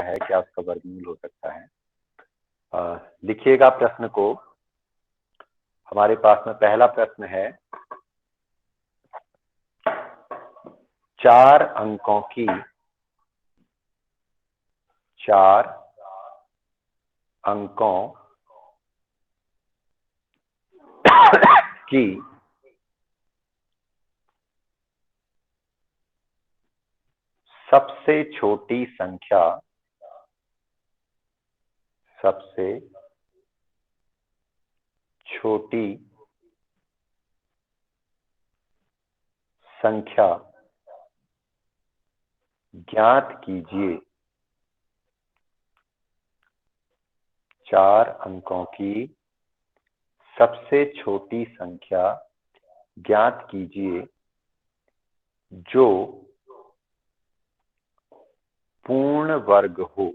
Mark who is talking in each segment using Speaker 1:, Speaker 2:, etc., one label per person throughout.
Speaker 1: है, क्या उसका वर्गमूल हो सकता है। लिखिएगा प्रश्न को। हमारे पास में पहला प्रश्न है, 4 अंकों की 4 अंकों की सबसे छोटी संख्या ज्ञात कीजिए। 4 अंकों की सबसे छोटी संख्या ज्ञात कीजिए जो पूर्ण वर्ग हो।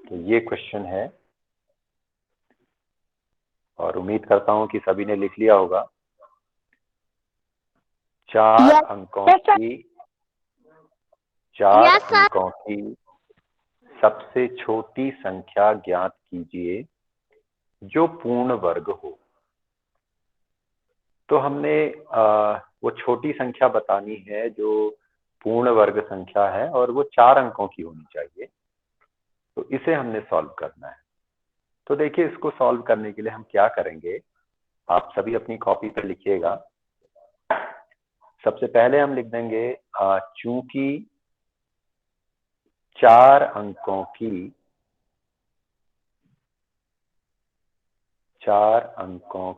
Speaker 1: तो ये क्वेश्चन है और उम्मीद करता हूं कि सभी ने लिख लिया होगा। 4 अंकों की सबसे छोटी संख्या ज्ञात कीजिए जो पूर्ण वर्ग हो। तो हमने वो छोटी संख्या बतानी है जो पूर्ण वर्ग संख्या है और वो 4 अंकों की होनी चाहिए। तो इसे हमने सॉल्व करना है। तो देखिए, इसको सॉल्व करने के लिए हम क्या करेंगे, आप सभी अपनी कॉपी पर लिखिएगा। सबसे पहले हम लिख देंगे चूंकि 4 अंकों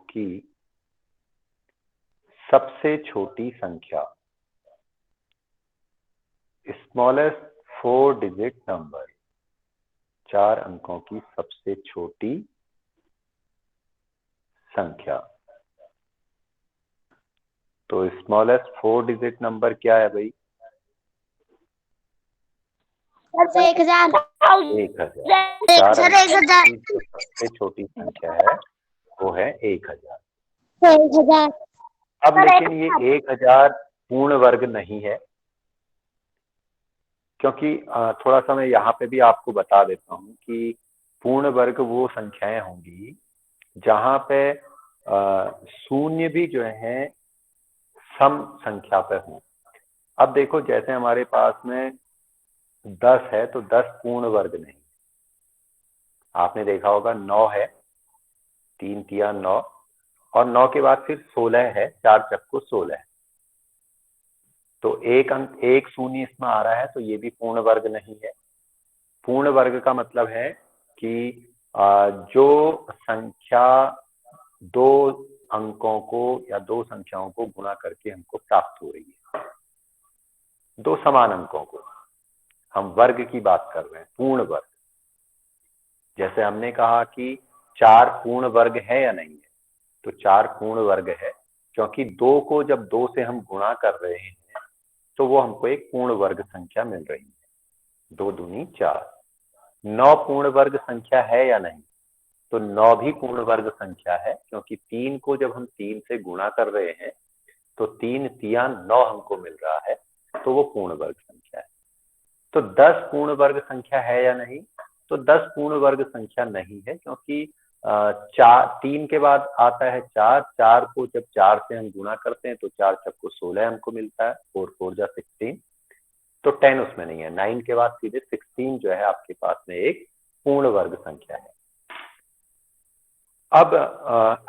Speaker 1: की सबसे छोटी संख्या स्मॉलेस्ट 4 डिजिट नंबर, 4 अंकों की सबसे छोटी संख्या। तो स्मॉलेस्ट 4 डिजिट नंबर क्या है भाई?
Speaker 2: 1000।
Speaker 1: 1000। 4 अंकों की जो सबसे छोटी संख्या है वो है 1000। अब लेकिन ये 1000 पूर्ण वर्ग नहीं है, क्योंकि थोड़ा सा मैं यहाँ पे भी आपको बता देता हूँ कि पूर्ण वर्ग वो संख्याएं होंगी जहां पे शून्य भी जो है सम संख्या पे हो। अब देखो, जैसे हमारे पास में 10 है तो 10 पूर्ण वर्ग नहीं। आपने देखा होगा 9 है, 3 तिया 9, और 9 के बाद फिर 16 है, 4 चक्को 16 है। तो एक अंक, एक शून्य इसमें आ रहा है, तो ये भी पूर्ण वर्ग नहीं है। पूर्ण वर्ग का मतलब है कि जो संख्या 2 अंकों को या 2 संख्याओं को गुणा करके हमको प्राप्त हो रही है, 2 समान अंकों को, हम वर्ग की बात कर रहे हैं, पूर्ण वर्ग। जैसे हमने कहा कि 4 पूर्ण वर्ग है या नहीं है, तो 4 पूर्ण वर्ग है, क्योंकि 2 को जब 2 से हम गुणा कर रहे हैं तो वो हमको एक पूर्ण वर्ग संख्या मिल रही है। 2 दूनी 4। 9 पूर्ण वर्ग संख्या है या नहीं, तो 9 भी पूर्ण वर्ग संख्या है, क्योंकि 3 को जब हम 3 से गुणा कर रहे हैं तो 3 तिया 9 हमको मिल रहा है, तो वो पूर्ण वर्ग संख्या है। तो 10 पूर्ण वर्ग संख्या है या नहीं, तो 10 पूर्ण वर्ग संख्या नहीं है, क्योंकि 3 के बाद आता है 4। 4 को जब 4 से हम गुणा करते हैं तो 4 चक्को 16 हमको मिलता है, 4 4 जा 16, तो 10 उसमें नहीं है। 9 के बाद सीधे 16 जो है आपके पास में एक पूर्ण वर्ग संख्या है। अब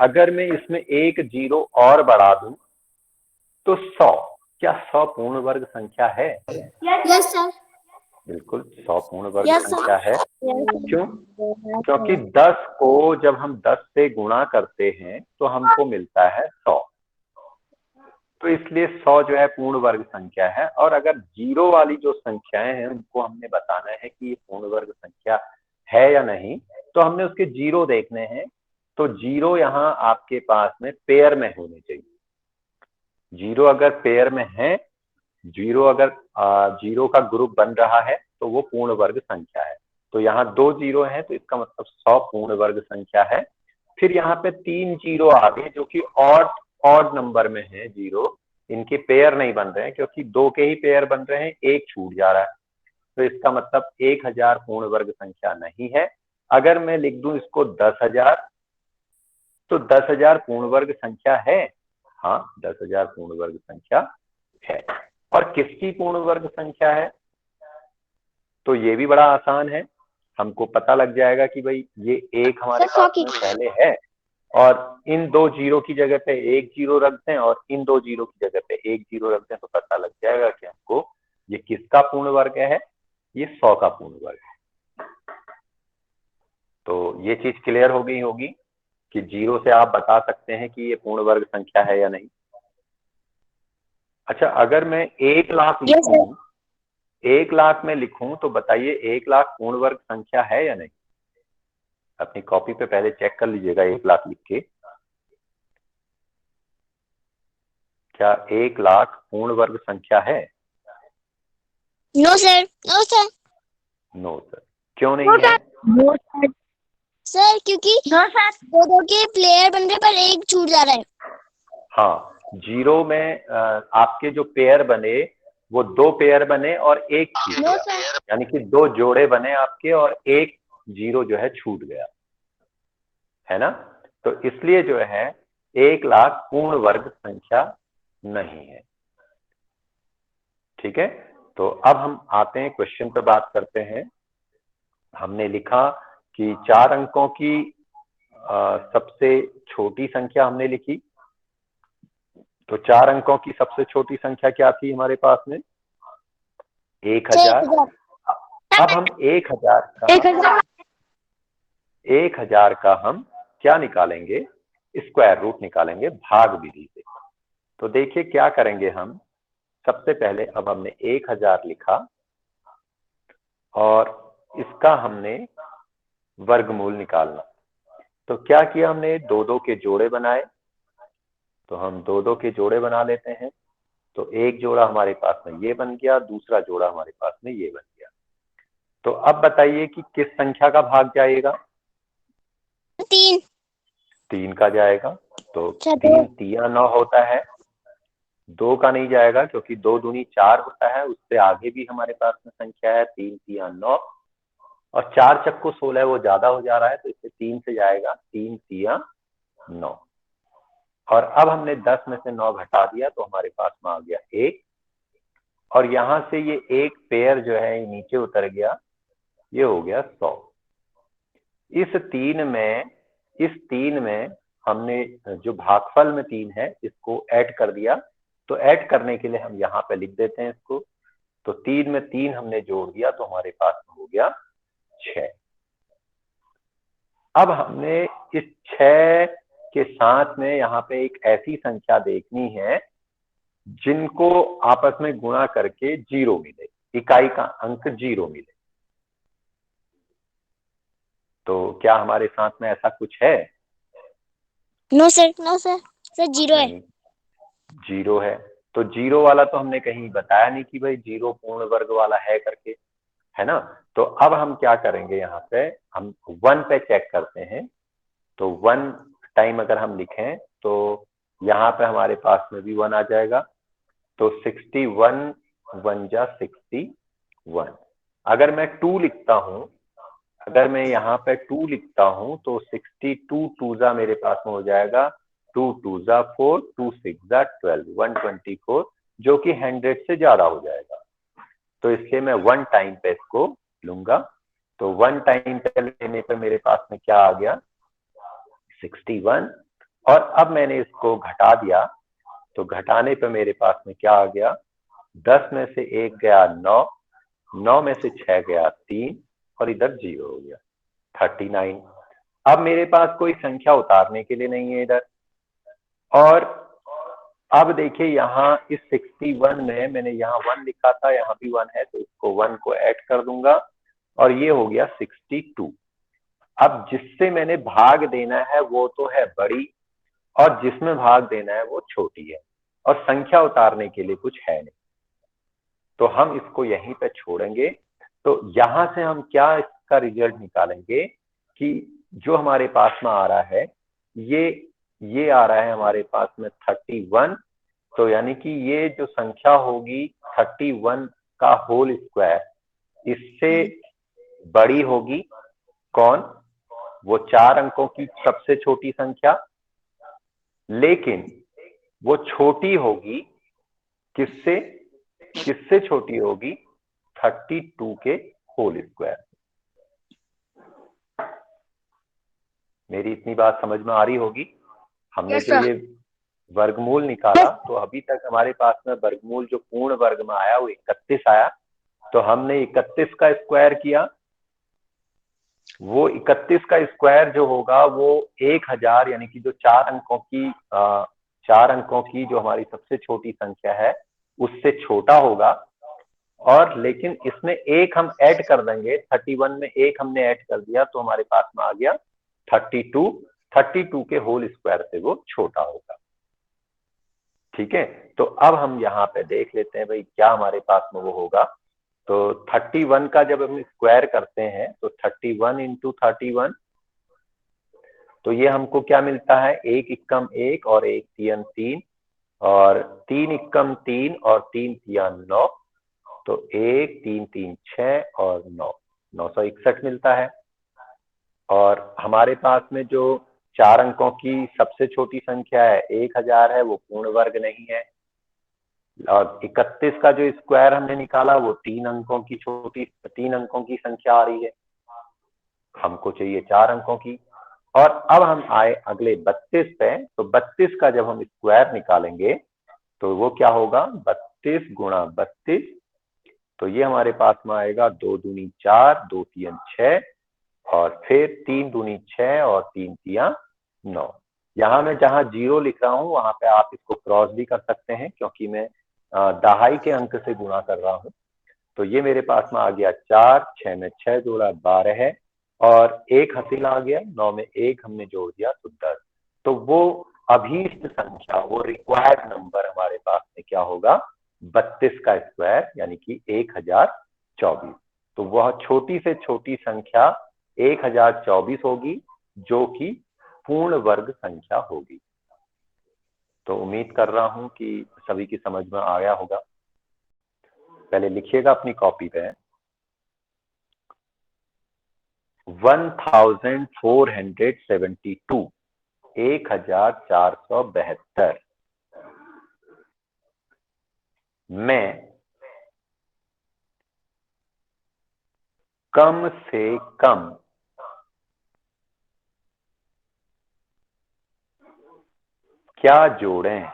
Speaker 1: अगर मैं इसमें एक 0 और बढ़ा दूं तो 100, क्या 100 पूर्ण वर्ग संख्या है?
Speaker 2: Yes sir.
Speaker 1: बिल्कुल 100 पूर्ण वर्ग संख्या है। क्यों? क्योंकि 10 को जब हम 10 से गुणा करते हैं तो हमको मिलता है 100, तो इसलिए 100 जो है पूर्ण वर्ग संख्या है। और अगर 0 वाली जो संख्याएं हैं उनको हमने बताना है कि ये पूर्ण वर्ग संख्या है या नहीं, तो हमने उसके 0 देखने हैं। तो 0 यहाँ आपके पास में पेयर में होने चाहिए। 0 अगर पेयर में है, 0 अगर 0 का ग्रुप बन रहा है तो वो पूर्ण वर्ग संख्या है। तो यहाँ 2 0 है, तो इसका मतलब 100 पूर्ण वर्ग संख्या है। फिर यहाँ पे 3 0 आ गए जो कि ऑड ऑड नंबर में है जीरो, इनके पेयर नहीं बन रहे हैं क्योंकि दो के ही पेयर बन रहे हैं, एक छूट जा रहा है, तो इसका मतलब 1000 पूर्ण वर्ग संख्या नहीं है। अगर मैं लिख दूं इसको 10,000, तो 10,000 पूर्ण वर्ग संख्या है। हाँ, 10,000 पूर्ण वर्ग संख्या है। और किसकी पूर्ण वर्ग संख्या है, तो ये भी बड़ा आसान है, हमको पता लग जाएगा कि भाई ये एक हमारे
Speaker 2: सर, 100
Speaker 1: पास
Speaker 2: की।
Speaker 1: में पहले है, और इन दो जीरो की जगह पे एक जीरो रख दें और इन दो जीरो की जगह पे एक जीरो रख दें, तो पता लग जाएगा कि हमको ये किसका पूर्ण वर्ग है, ये 100 का पूर्ण वर्ग है। तो ये चीज क्लियर हो गई होगी कि जीरो से आप बता सकते हैं कि ये पूर्ण वर्ग संख्या है या नहीं। अच्छा, अगर मैं 1,00,000 लिखूं, 1,00,000 में लिखूं, तो बताइए 1,00,000 पूर्ण वर्ग संख्या है या नहीं। अपनी कॉपी पे पहले चेक कर लीजिएगा 1,00,000 लिख के, क्या 1,00,000 पूर्ण वर्ग संख्या है?
Speaker 2: No sir, no sir.
Speaker 1: No sir, क्यों नहीं है?
Speaker 2: No sir. सर क्योंकि दो दो के प्लेयर बन रहे पर एक छूट जा रहा है।
Speaker 1: हाँ, जीरो में आपके जो पेयर बने वो दो पेयर बने और एक छूट
Speaker 2: नो
Speaker 1: गया,
Speaker 2: सर।
Speaker 1: यानी कि दो जोड़े बने आपके और एक जीरो जो है छूट गया, है ना। तो इसलिए जो है 1,00,000 पूर्ण वर्ग संख्या नहीं है। ठीक है, तो अब हम आते हैं क्वेश्चन पर, बात करते हैं। हमने लिखा कि 4 अंकों की सबसे छोटी संख्या हमने लिखी, तो 4 अंकों की सबसे छोटी संख्या क्या थी हमारे पास में? 1,000। अब हम 1,000 का हम क्या निकालेंगे? स्क्वायर रूट निकालेंगे भाग विधि से। तो देखिए क्या करेंगे हम, सबसे पहले अब हमने 1,000 लिखा और इसका हमने वर्गमूल निकालना। तो क्या किया हमने, दो दो के जोड़े बनाए, तो हम दो दो के जोड़े बना लेते हैं। तो एक जोड़ा हमारे पास में ये बन गया, दूसरा जोड़ा हमारे पास में ये बन गया। तो अब बताइए कि किस संख्या का भाग जाएगा?
Speaker 2: 3।
Speaker 1: 3 का जाएगा। तो
Speaker 2: अच्छा,
Speaker 1: 3 तिया 9 होता है, 2 का नहीं जाएगा क्योंकि 2 दूनी 4 होता है, उससे आगे भी हमारे पास में संख्या है 3 तिया 9, और 4 चक्को 16 वो ज्यादा हो जा रहा है, तो इससे 3 से जाएगा 3 तिया 9। और अब हमने 10 में से 9 घटा दिया तो हमारे पास में आ गया 1, और यहां से ये एक पेयर जो है नीचे उतर गया, ये हो गया 100। इस 3 में हमने जो भागफल में 3 है इसको ऐड कर दिया, तो ऐड करने के लिए हम यहाँ पे लिख देते हैं इसको। तो 3 में 3 हमने जोड़ दिया तो हमारे पास में हो गया 6। अब हमने इस 6 के साथ में यहाँ पे एक ऐसी संख्या देखनी है जिनको आपस में गुणा करके 0 मिले, इकाई का अंक 0 मिले। तो क्या हमारे साथ में ऐसा कुछ है?
Speaker 2: No sir, no sir. Sir 0 है।
Speaker 1: नहीं, 0 है। तो 0 वाला तो हमने कहीं बताया नहीं कि भाई 0 पूर्ण वर्ग वाला है करके, है ना। तो अब हम क्या करेंगे, यहाँ पे हम 1 पे चेक करते हैं। तो 1 टाइम अगर हम लिखें तो यहाँ पे हमारे पास में भी 1 आ जाएगा। तो 61 1 जा 61। अगर मैं 2 लिखता हूं, अगर मैं यहाँ पे 2 लिखता हूं तो 62 2 जा मेरे पास में हो जाएगा 2 2 जा 4, 2 6 जा 12, 124, जो कि 100 से ज्यादा हो जाएगा। तो इसलिए मैं 1 टाइम पे इसको लूंगा। तो 1 टाइम पे लेने पे मेरे पास में क्या आ गया, 61। और अब मैंने इसको घटा दिया, तो घटाने पे मेरे पास में क्या आ गया, 10 में से 1 गया 9, 9 में से 6 गया 3, और इधर 0 हो गया 39। अब मेरे पास कोई संख्या उतारने के लिए नहीं है इधर। और अब देखिए यहाँ इस 61 में मैंने यहाँ 1 लिखा था, यहाँ भी 1 है, तो इसको 1 को ऐड कर दूंगा और ये हो गया 62। अब जिससे मैंने भाग देना है वो तो है बड़ी, और जिसमें भाग देना है वो छोटी है, और संख्या उतारने के लिए कुछ है नहीं, तो हम इसको यहीं पे छोड़ेंगे। तो यहां से हम क्या इसका रिजल्ट निकालेंगे कि जो हमारे पास में आ रहा है ये ये आ रहा है हमारे पास में 31। तो यानी कि ये जो संख्या होगी 31 का होल स्क्वायर, इससे बड़ी होगी कौन? वो 4 अंकों की सबसे छोटी संख्या, लेकिन वो छोटी होगी किससे? किससे छोटी होगी? 32 के होल स्क्वायर। मेरी इतनी बात समझ में आ रही होगी। हमने
Speaker 2: Yes,
Speaker 1: जो
Speaker 2: sir.
Speaker 1: ये वर्गमूल निकाला, तो अभी तक हमारे पास में वर्गमूल जो पूर्ण वर्ग में आया वो 31 आया। तो हमने 31 का स्क्वायर किया, वो 31 का स्क्वायर जो होगा वो 1000, यानी कि जो 4 अंकों की जो हमारी सबसे छोटी संख्या है उससे छोटा होगा। और लेकिन इसमें एक हम ऐड कर देंगे, 31 में एक हमने ऐड कर दिया तो हमारे पास में आ गया 32 के होल स्क्वायर से वो छोटा होगा। ठीक है, तो अब हम यहाँ पे देख लेते हैं भाई क्या हमारे पास में वो होगा। तो 31 का जब हम स्क्वायर करते हैं तो 31 इंटू 31, तो ये हमको क्या मिलता है? 1 इक्कम 1 और 1 तियन 3, और 3 इक्कम 3 और 3 तियन 9, तो 1 3 3 6 और 961 मिलता है। और हमारे पास में जो 4 अंकों की सबसे छोटी संख्या है 1000 है, वो पूर्ण वर्ग नहीं है। और 31 का जो स्क्वायर हमने निकाला वो 3 अंकों की संख्या आ रही है, हमको चाहिए 4 अंकों की। और अब हम आए अगले 32 पे। तो 32 का जब हम स्क्वायर निकालेंगे तो वो क्या होगा? 32 गुणा 32, तो ये हमारे पास में आएगा 2 दूनी 4, 2 तियन 6, और फिर 3 दूनी 6 और 3 तिया 9। यहाँ मैं जहां 0 लिख रहा हूं वहां पे आप इसको क्रॉस भी कर सकते हैं, क्योंकि मैं दहाई के अंक से गुणा कर रहा हूं। तो ये मेरे पास में आ गया 4, 6 में 6 जोड़ा 12 है, और एक हासिल आ गया, 9 में 1 हमने जोड़ दिया तो 10। तो वो अभीष्ट संख्या, वो रिक्वायर्ड नंबर हमारे पास में क्या होगा? 32 का स्क्वायर, यानी कि 1024। तो वह छोटी से छोटी संख्या 1024 होगी, जो कि पूर्ण वर्ग संख्या होगी। तो उम्मीद कर रहा हूं कि सभी की समझ में आया होगा। पहले लिखिएगा अपनी कॉपी पे 1472, 1472 में कम से कम क्या जोड़ें?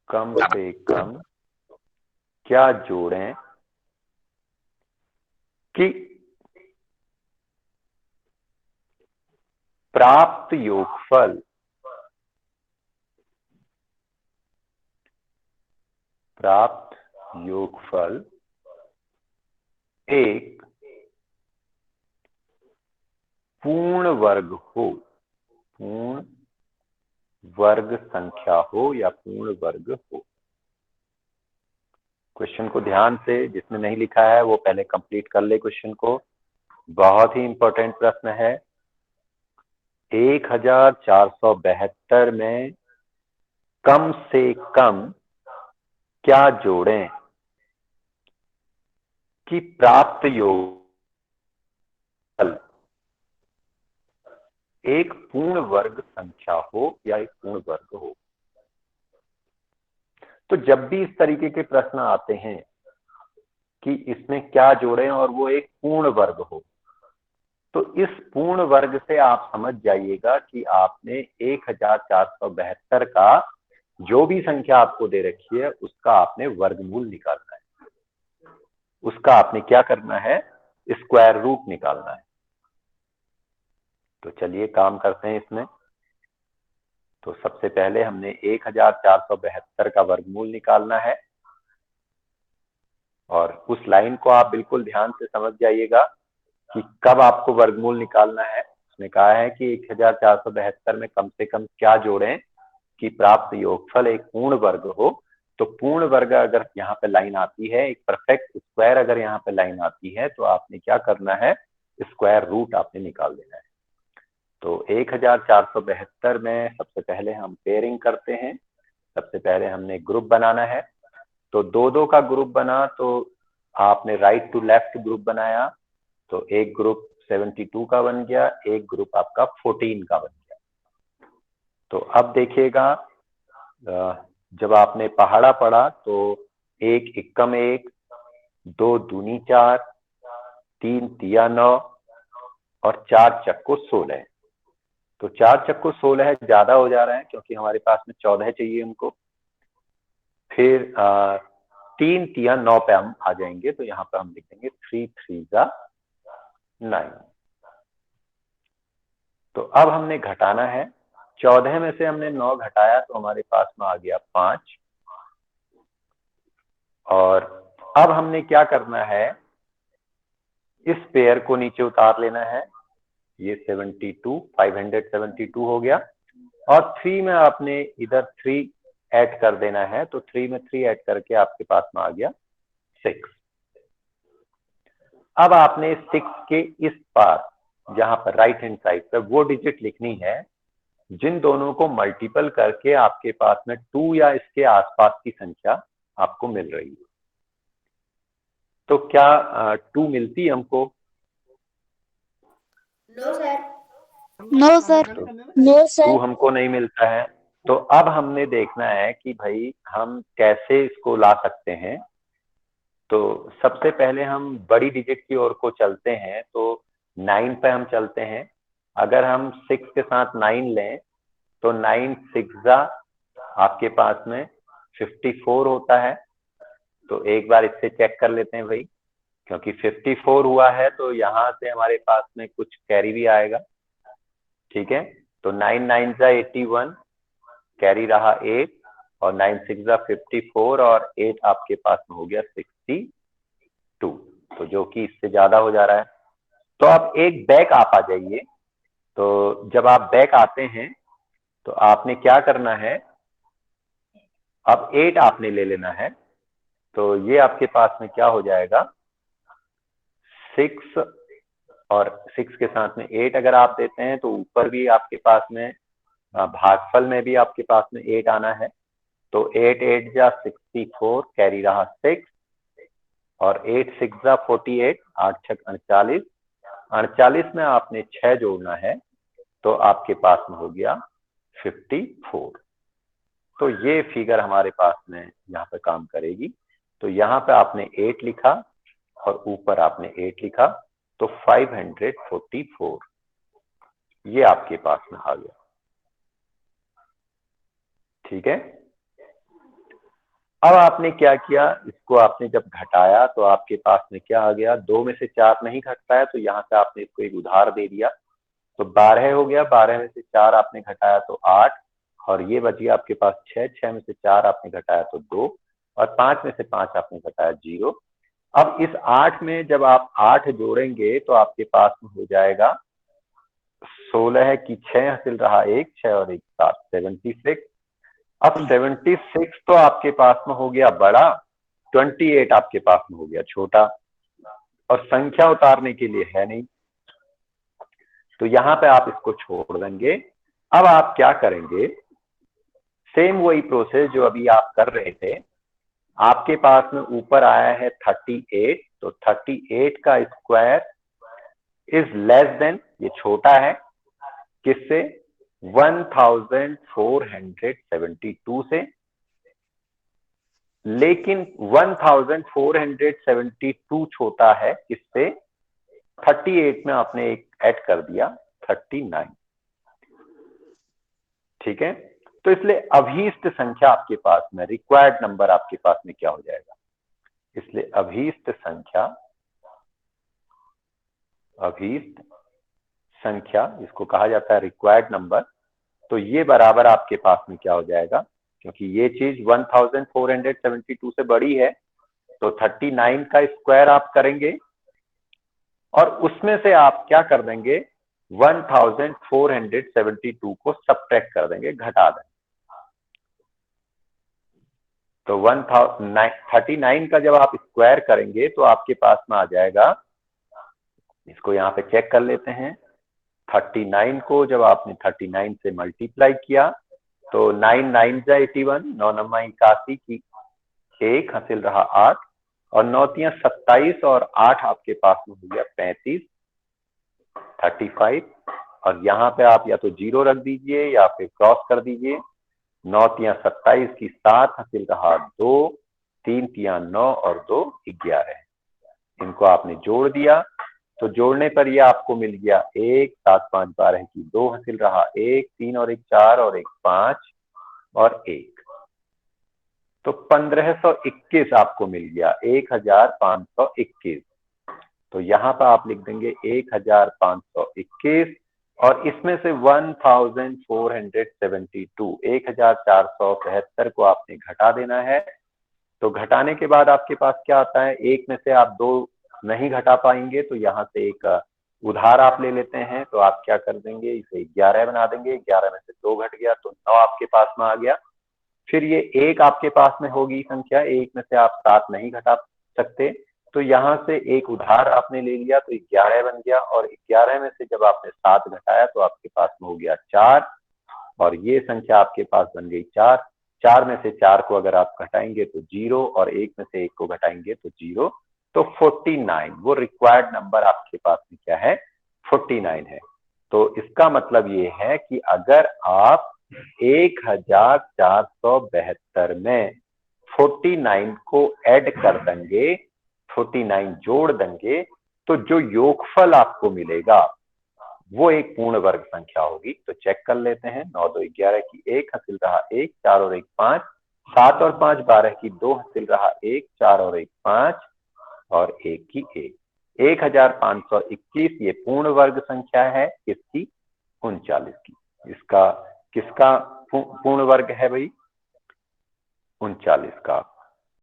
Speaker 1: कम से कम क्या जोड़ें कि प्राप्त योगफल एक पूर्ण वर्ग हो, पूर्ण वर्ग संख्या हो या पूर्ण वर्ग हो। क्वेश्चन को ध्यान से, जिसने नहीं लिखा है वो पहले कंप्लीट कर ले क्वेश्चन को। बहुत ही इंपॉर्टेंट प्रश्न है। 1472 में कम से कम क्या जोड़ें कि प्राप्त योगफल एक पूर्ण वर्ग संख्या हो या एक पूर्ण वर्ग हो। तो जब भी इस तरीके के प्रश्न आते हैं कि इसमें क्या जोड़ें और वो एक पूर्ण वर्ग हो, तो इस पूर्ण वर्ग से आप समझ जाइएगा कि आपने 1472 का जो भी संख्या आपको दे रखी है उसका आपने वर्गमूल निकालना है, उसका आपने क्या करना है? स्क्वायर रूट निकालना है। तो चलिए काम करते हैं इसमें। तो सबसे पहले हमने 1472 का वर्गमूल निकालना है, और उस लाइन को आप बिल्कुल ध्यान से समझ जाइएगा कि कब आपको वर्गमूल निकालना है। उसने कहा है कि 1472 में कम से कम क्या जोड़ें कि प्राप्त योगफल एक पूर्ण वर्ग हो। तो पूर्ण वर्ग अगर यहाँ पे लाइन आती है, एक परफेक्ट स्क्वायर अगर यहाँ पे लाइन आती है, तो आपने क्या करना है? स्क्वायर रूट आपने निकाल देना है। तो 1472 में सबसे पहले हम पेयरिंग करते हैं। सबसे पहले हमने ग्रुप बनाना है, तो दो दो का ग्रुप बना, तो आपने राइट टू लेफ्ट ग्रुप बनाया, तो एक ग्रुप 72 का बन गया, एक ग्रुप आपका 14 का बन गया। तो अब देखिएगा, जब आपने पहाड़ा पढ़ा तो 1 इक्कम 1, 2 दूनी 4, 3 तिया 9 और 4 चक्को 16। तो 4 चक्को 16 ज्यादा हो जा रहा है क्योंकि हमारे पास में 14 चाहिए हमको। फिर 3 तिया 9 पे हम आ जाएंगे, तो यहाँ पे हम लिख देंगे 3 3 जा 9। तो अब हमने घटाना है, 14 में से हमने 9 घटाया तो हमारे पास में आ गया 5। और अब हमने क्या करना है, इस पेयर को नीचे उतार लेना है। ये 72 572 हो गया, और 3 में आपने इधर 3 ऐड कर देना है, तो 3 में 3 ऐड करके आपके पास में आ गया 6। अब आपने 6 के इस पार, जहां पर राइट हैंड साइड पर, वो डिजिट लिखनी है जिन दोनों को मल्टीपल करके आपके पास में 2 या इसके आसपास की संख्या आपको मिल रही है। तो क्या 2 मिलती है हमको?
Speaker 2: No sir, no sir, no
Speaker 1: 2
Speaker 2: sir.
Speaker 1: हमको नहीं मिलता है। तो अब हमने देखना है कि भाई हम कैसे इसको ला सकते हैं। तो सबसे पहले हम बड़ी डिजिट की ओर को चलते हैं, तो 9 पे हम चलते हैं। अगर हम 6 के साथ 9 लें तो 9 6 आपके पास में 54 होता है। तो एक बार इससे चेक कर लेते हैं भाई, क्योंकि 54 हुआ है तो यहाँ से हमारे पास में कुछ कैरी भी आएगा। ठीक है, तो 9 9 जा 81, कैरी रहा 8, और 9 6 जा 54, और 8 आपके पास में हो गया 62, तो जो कि इससे ज्यादा हो जा रहा है। तो आप एक बैक आप आ जाइए। तो जब आप बैक आते हैं तो आपने क्या करना है, अब 8 आपने ले लेना है। तो ये आपके पास में क्या हो जाएगा, 6, और 6 के साथ में 8 अगर आप देते हैं तो ऊपर भी आपके पास में भागफल में भी आपके पास में 8 आना है। तो 8 8 जा 64, कैरी रहा 6, और 8 6 जा 48, 8 6 48, 48 में आपने 6 जोड़ना है, तो आपके पास में हो गया 54। तो ये फिगर हमारे पास में यहाँ पे काम करेगी। तो यहाँ पे आपने 8 लिखा और ऊपर आपने 8 लिखा, तो 544 ये आपके पास में आ गया। ठीक है, अब आपने क्या किया, इसको आपने जब घटाया तो आपके पास में क्या आ गया, 2 में से 4 नहीं घटता है, तो यहाँ से आपने इसको एक उधार दे दिया, तो 12 हो गया। 12 में से 4 आपने घटाया तो 8, और ये बची आपके पास 6, 6 में से 4 आपने घटाया तो 2, और 5 में से 5 आपने घटाया 0। अब इस 8 में जब आप 8 जोड़ेंगे तो आपके पास में हो जाएगा 16 की 6 हासिल रहा 1, 6 और 1 7, 76। अब 76 तो आपके पास में हो गया बड़ा, 28 आपके पास में हो गया छोटा, और संख्या उतारने के लिए है नहीं, तो यहां पे आप इसको छोड़ देंगे। अब आप क्या करेंगे, सेम वही प्रोसेस जो अभी आप कर रहे थे। आपके पास में ऊपर आया है 38, तो 38 का स्क्वायर इज लेस देन, ये छोटा है किससे, 1472 से। लेकिन 1472 छोटा है किससे, 38 में आपने एक ऐड कर दिया 39। ठीक है, तो इसलिए अभीष्ट संख्या आपके पास में, रिक्वायर्ड नंबर आपके पास में क्या हो जाएगा, इसलिए अभीष्ट संख्या जिसको कहा जाता है रिक्वायर्ड नंबर, तो ये बराबर आपके पास में क्या हो जाएगा, क्योंकि ये चीज 1472 से बड़ी है, तो 39 का स्क्वायर आप करेंगे और उसमें से आप क्या कर देंगे, 1472 को सब्ट्रैक्ट कर देंगे, घटा देंगे। तो 39 का जब आप स्क्वायर करेंगे तो आपके पास में आ जाएगा, इसको यहाँ पे चेक कर लेते हैं, 39 को जब आपने 39 से मल्टीप्लाई किया तो 9 9 जा 81, 9 नमा 81 की 1 हासिल रहा 8 और 9 तियां 27 और 8 आपके पास में हो गया 35, 35। और यहाँ पे आप या तो 0 रख दीजिए या फिर क्रॉस कर दीजिए। 9 तियां 27 की 7 हासिल रहा 2, 3 तियां 9 और 2 11। इनको आपने जोड़ दिया तो जोड़ने पर ये आपको मिल गया 1, 7 5 12 की 2 हासिल रहा 1, 3 और 1 4 और 1 5 और 1, तो 1521 आपको मिल गया, 1521। तो यहाँ पर आप लिख देंगे 1521 और इसमें से 1472 1472 को आपने घटा देना है। तो घटाने के बाद आपके पास क्या आता है, एक में से आप 2 नहीं घटा पाएंगे तो यहाँ से एक उधार आप ले लेते हैं। तो आप क्या कर देंगे, इसे 11 बना देंगे, 11 में से 2 घट गया तो 9 आपके पास में आ गया। फिर ये 1 आपके पास में होगी संख्या, 1 में से आप 7 नहीं घटा सकते तो यहाँ से एक उधार आपने ले लिया तो 11 बन गया और 11 में से जब आपने 7 घटाया तो आपके पास में हो गया 4 और ये संख्या आपके पास बन गई 4। 4 में से 4 को अगर आप घटाएंगे तो 0 और 1 में से 1 को घटाएंगे तो 0, तो 49 वो रिक्वायर्ड नंबर आपके पास में क्या है, 49 है। तो इसका मतलब ये है कि अगर आप 1472 में 49 को ऐड कर देंगे, 49 जोड़ देंगे, तो जो योगफल आपको मिलेगा वो एक पूर्ण वर्ग संख्या होगी। तो चेक कर लेते हैं, 9 2 11 की 1 हासिल रहा 1, 4 और 1 5, 7 और 5 12 की 2 हासिल रहा 1, 4 और 1 5 और 1 की 1, 1521 ये पूर्ण वर्ग संख्या है किसकी, 39 की। इसका किसका पूर्ण वर्ग है भाई, 39 का।